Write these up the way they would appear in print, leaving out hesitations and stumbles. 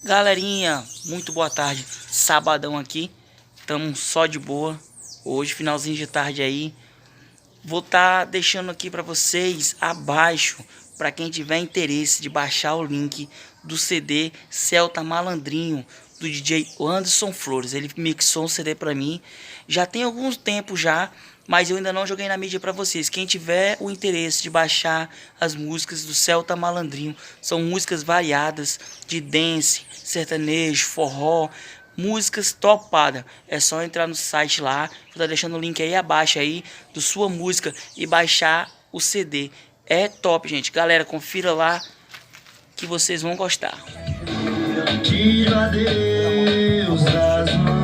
Galerinha, muito boa tarde. Sabadão aqui, estamos só de boa. Hoje, finalzinho de tarde aí. Vou estar deixando aqui para vocês abaixo, para quem tiver interesse de baixar o link do CD Celta Malandrinho, do DJ Anderson Flores. Ele mixou um CD para mim, já tem algum tempo já, mas eu ainda não joguei na mídia para vocês. Quem tiver o interesse de baixar as músicas do Celta Malandrinho, são músicas variadas de dance, sertanejo, forró, músicas topada. É só entrar no site lá, vou estar deixando o link aí abaixo aí do sua música e baixar o CD. É top, gente. Galera, confira lá que vocês vão gostar. Tiro a Deus das mãos,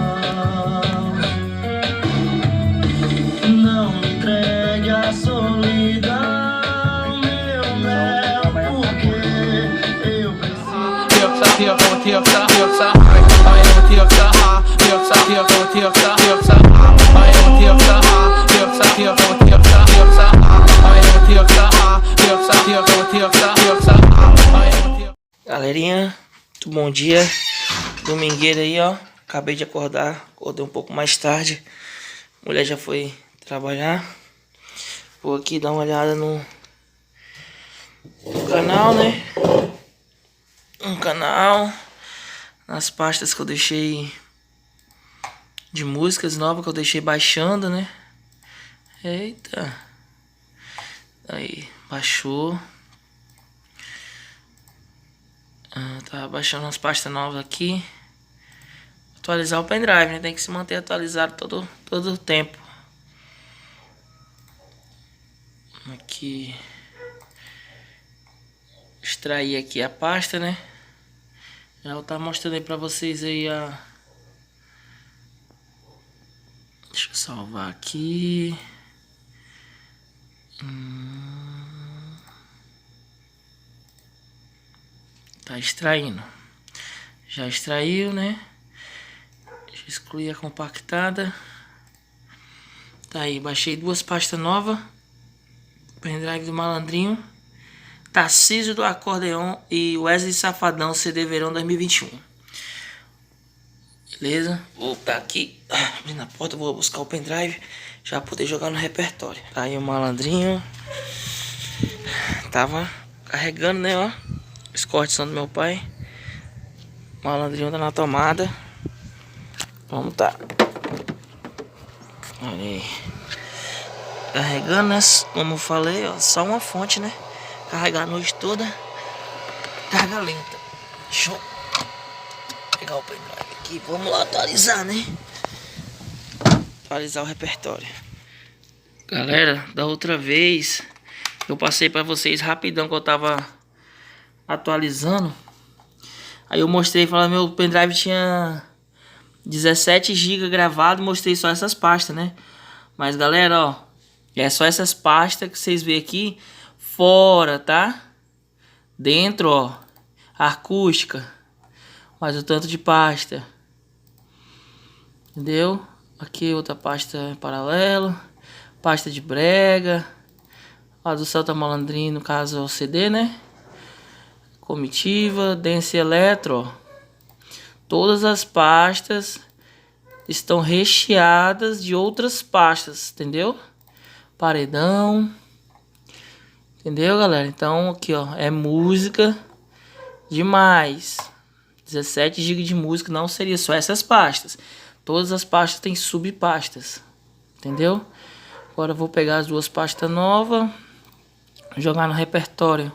não me entregue a solidão, meu mel, porque eu Galerinha, muito bom dia. Domingueira aí, ó. Acabei de acordar, acordei um pouco mais tarde. A mulher já foi trabalhar. Vou aqui dar uma olhada no canal, né? Um canal, nas pastas que eu deixei de músicas novas que eu deixei baixando, né? Eita. Aí, baixou. Tá baixando umas pastas novas aqui. Atualizar o pendrive, né? Tem que se manter atualizado todo o tempo. Aqui. Extrair aqui a pasta, né? Já vou estar mostrando aí pra vocês aí a... Deixa eu salvar aqui. Tá extraindo. Já extraiu, né? Deixa eu excluir a compactada. Tá aí, baixei duas pastas novas. Pendrive do Malandrinho, Tarcísio do Acordeon e Wesley Safadão, CD Verão 2021. Beleza? Vou botar aqui, abrindo a porta, vou buscar o pendrive, já poder jogar no repertório. Tá aí o Malandrinho. Tava carregando, né, ó. Os cortes são do meu pai. O Malandrinho tá na tomada. Vamos tá. Olha aí. Carregando, né? Como eu falei, ó, só uma fonte, né? Carregar a noite toda. Carga lenta. Deixa eu pegar o pendrive aqui. Vamos lá atualizar, né? Atualizar o repertório. Galera, da outra vez eu passei pra vocês rapidão que eu tava atualizando. Aí eu mostrei, falando, meu pendrive tinha 17 GB gravado. Mostrei só essas pastas, né? Mas galera, ó, é só essas pastas que vocês veem aqui fora, tá? Dentro, ó, acústica. Mais o tanto de pasta. Entendeu? Aqui outra pasta paralelo. Pasta de brega. A do Celta Malandrinho, no caso é o CD, né? Comitiva, Dance Eletro, ó. Todas as pastas estão recheadas de outras pastas, entendeu? Paredão. Entendeu, galera? Então aqui, ó, é música demais. 17 GB de música, não seria só essas pastas. Todas as pastas têm subpastas. Entendeu? Agora eu vou pegar as duas pastas novas, jogar no repertório.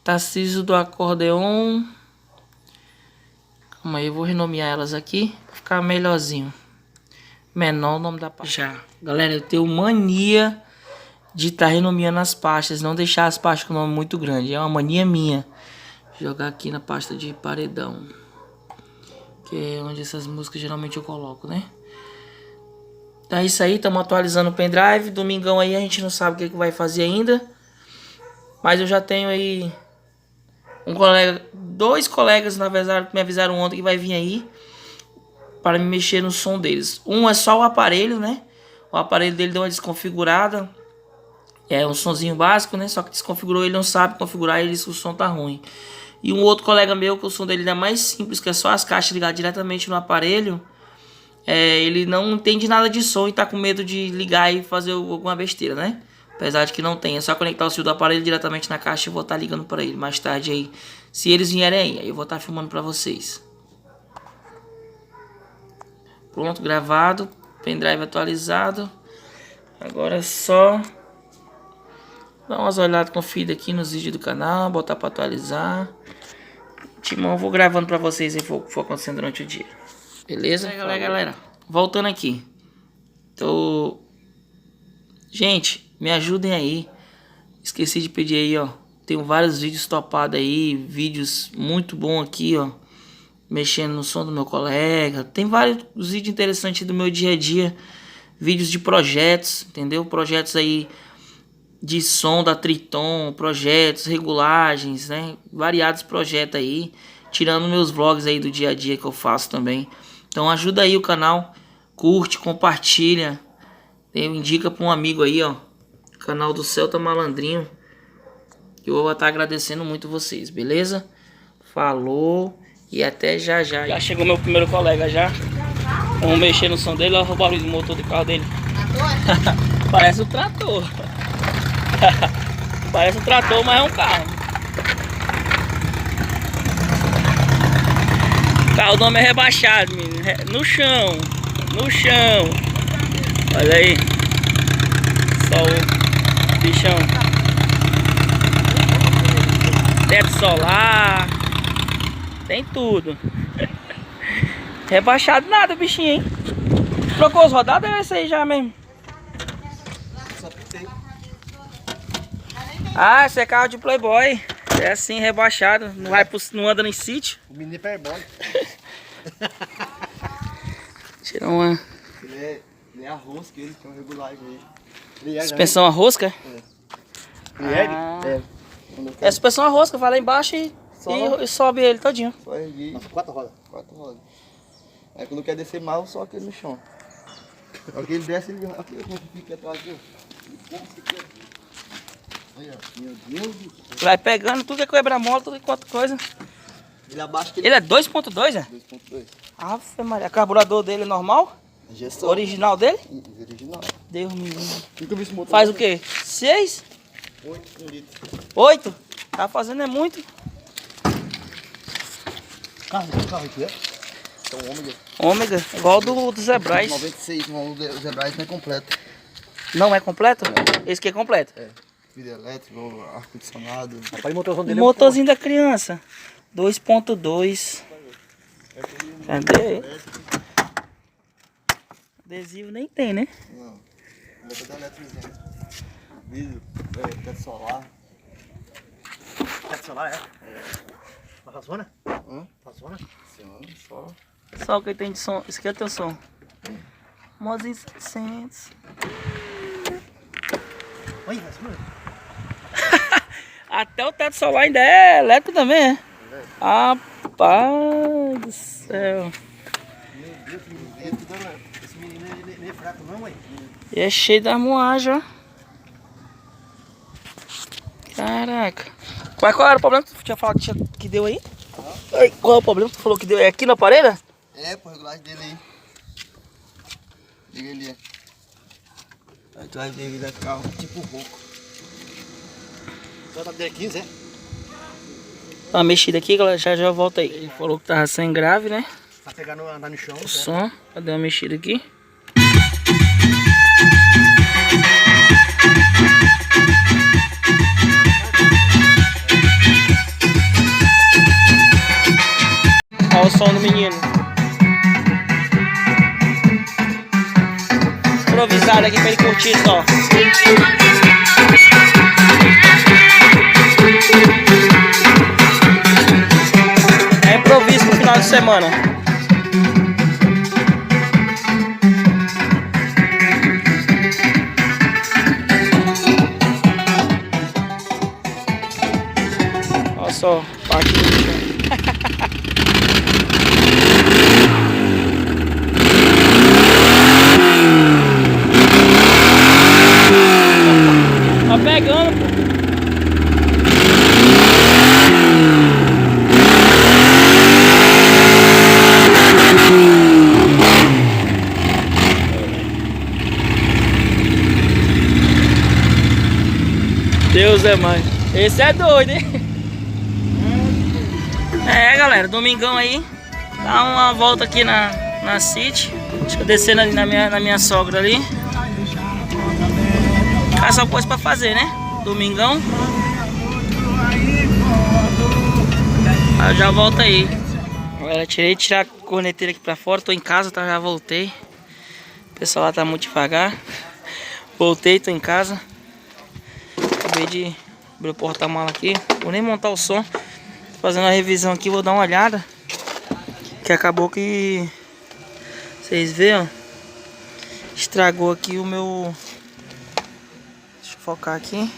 Tarcísio do Acordeon. Calma aí, eu vou renomear elas aqui pra ficar melhorzinho. Menor o nome da pasta. Já. Galera, eu tenho mania de estar renomeando as pastas, não deixar as pastas com nome muito grande. É uma mania minha. Vou jogar aqui na pasta de paredão, que é onde essas músicas geralmente eu coloco, né? Então é isso aí, estamos atualizando o pendrive. Domingão aí a gente não sabe o que vai fazer ainda. Mas eu já tenho aí um colega, dois colegas na verdade que me avisaram ontem que vai vir aí para me mexer no som deles. Um é só o aparelho, né? O aparelho dele deu uma desconfigurada. É um sonzinho básico, né? Só que desconfigurou, ele não sabe configurar, ele disse que o som tá ruim. E um outro colega meu, que o som dele é mais simples, que é só as caixas ligadas diretamente no aparelho. Ele não entende nada de som e tá com medo de ligar e fazer alguma besteira, né? Apesar de que não tem, é só conectar o fio do aparelho diretamente na caixa e vou estar ligando para ele mais tarde aí. Se eles vierem aí eu vou estar filmando para vocês. Pronto, gravado, pendrive atualizado. Agora é só dar umas olhadas conferidas aqui nos vídeos do canal, botar para atualizar. Timão, eu vou gravando para vocês e for acontecendo durante o dia. Beleza? Galera, voltando aqui. Gente, me ajudem aí. Esqueci de pedir aí, ó. Tenho vários vídeos topados aí, vídeos muito bons aqui, ó. Mexendo no som do meu colega. Tem vários vídeos interessantes do meu dia a dia. Vídeos de projetos, entendeu? Projetos aí de som da Triton, projetos, regulagens, né? Variados projetos aí. Tirando meus vlogs aí do dia a dia que eu faço também. Então ajuda aí o canal. Curte, compartilha. Indica para um amigo aí, ó. Canal do Celta Malandrinho. Eu vou estar agradecendo muito vocês, beleza? Falou e até já já. Já chegou meu primeiro colega já. Vamos mexer no som dele. Olha o barulho do motor do carro dele. Parece um trator. Parece um trator, mas é um carro. O carro do homem é rebaixado, menino. No chão. No chão. Olha aí. Só o bichão. Teto solar. Tem tudo. Rebaixado nada, bichinho, hein? Trocou as rodadas ou é esse aí já mesmo? Só pitei. Ah, esse é carro de Playboy. É assim, rebaixado. Não anda em sítio. O menino é hiperbólico. Tira uma. Ele é a rosca, ele tem um regulagem aí. Suspensão a rosca? É suspensão a rosca, vai lá embaixo e sobe ele todinho. Só erguer. Nossa, 4 rodas. 4 rodas. Aí quando quer descer mal, só aquele no chão. Aí que ele desce, ele aqui, como fica atrás aqui, ó. Olha, meu Deus do céu. Vai pegando tudo que é quebra-mola, tudo quanto coisa. Ele abaixa que Ele é 2.2, é? 2.2. Ave Maria, carburador dele é normal? Injeção. Original dele? Original. Deus me livre. Nunca vi esse motor. Faz o quê? 6? 8 litros. 8? Tá fazendo é muito. Carro aqui, é? Então, ômega. Ômega, igual do Zebrais. 96, o Zebrais não é completo. Não é completo? Esse aqui é completo. É. Vidro elétrico, ar-condicionado. O motorzinho da criança. 2.2. Cadê? Adesivo nem tem, né? Não. Bota da elétrico. Vidro, teto solar. Teto solar, é? Funciona? Funciona? Só. Só o que tem de som. Esse aqui é teu som. Mozinho 700. Olha, funciona. Até o teto solar ainda é elétrico também, é? Rapaz do céu. Meu Deus, esse menino nem é fraco não, mãe. E é cheio de armoagem, ó. Caraca. Qual era o problema que tu tinha falado que deu aí? Ai, qual é o problema que tu falou que deu? É aqui na parede? É, pô, a regulagem dele aí. Liga ali. Aí tu vai ver ele vai ficar tipo rouco. Só tá dele 15, é? Dá uma mexida aqui, galera. Já volta aí. Ele falou que tava sem grave, né? Pra pegar andar no chão, O certo? som. Cadê uma mexida aqui? Olha o som do menino. Improvisado aqui pra ele curtir só. É improviso no final de semana. Olha só, parte do chão. Tá pegando, pô. Deus é mais. Esse é doido, hein? É, galera, domingão aí. Dá uma volta aqui na City. Acho que eu descendo ali na minha sogra ali. Só coisa pra fazer, né? Domingão. Eu já volto aí. Galera, tirar a corneteira aqui pra fora. Tô em casa, tá? Já voltei. O pessoal lá tá muito devagar. Voltei, tô em casa. Acabei de abrir o porta-mala aqui. Vou nem montar o som. Tô fazendo a revisão aqui, vou dar uma olhada. Que acabou que... Vocês veem, ó. Estragou aqui o meu... Deixa eu focar aqui.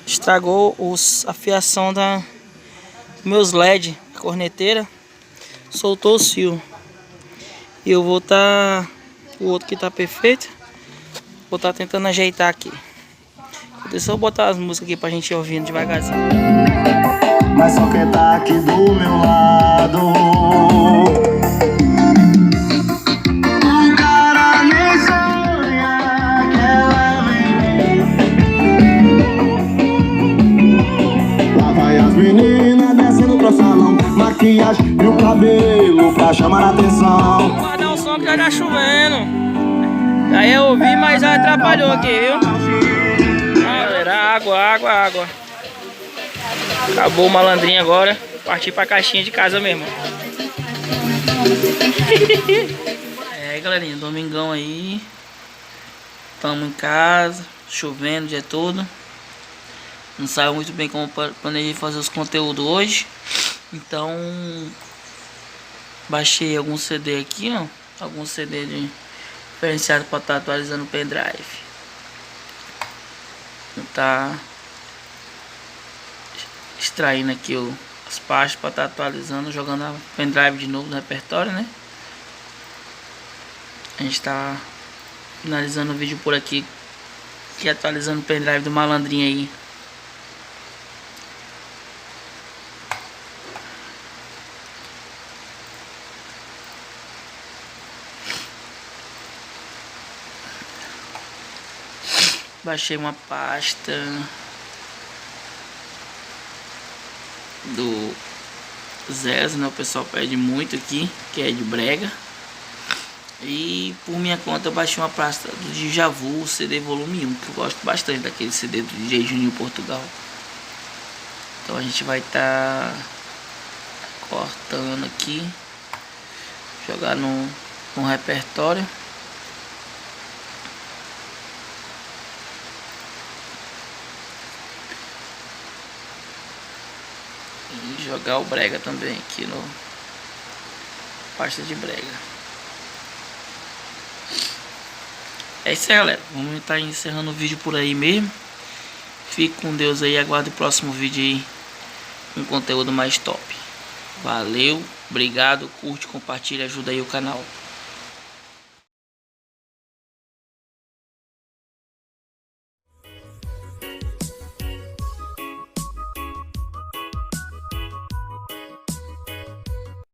Estragou a fiação dos meus LED, a corneteira. Soltou os fios. E eu vou estar... O outro que tá perfeito. Vou estar tentando ajeitar aqui. Deixa eu botar as músicas aqui pra gente ir ouvindo devagarzinho. Mas só quem tá aqui do meu lado, o cara nem sonha que ela vem. Lá vai as meninas descendo pro salão, maquiagem e o cabelo pra chamar a atenção. Vou guardar o som que já tá chovendo. Aí eu ouvi, mas já atrapalhou aqui, viu? Galera, água. Acabou o malandrinho agora. Parti pra caixinha de casa mesmo. É, galerinha, domingão aí. Tamo em casa, chovendo o dia todo. Não saiu muito bem como planejei fazer os conteúdos hoje. Então, baixei algum CD aqui, ó. Algum CD diferenciado pra estar atualizando o pendrive. Tá extraindo aqui as pastas para estar atualizando, jogando a pendrive de novo no repertório, né? A gente tá finalizando o vídeo por aqui, que atualizando o pendrive do malandrinho aí. Baixei uma pasta do Zezo, né? O pessoal pede muito aqui, que é de brega. E por minha conta eu baixei uma pasta do Dja Vu, CD volume 1, que eu gosto bastante daquele CD do DJ Juninho Portugal. Então a gente vai estar cortando aqui, jogar no repertório. E jogar o brega também aqui no pasta de brega. É isso aí, galera. Vamos estar encerrando o vídeo por aí mesmo. Fique com Deus aí. Aguarde o próximo vídeo aí, um conteúdo mais top. Valeu, obrigado, curte, compartilha, ajuda aí o canal.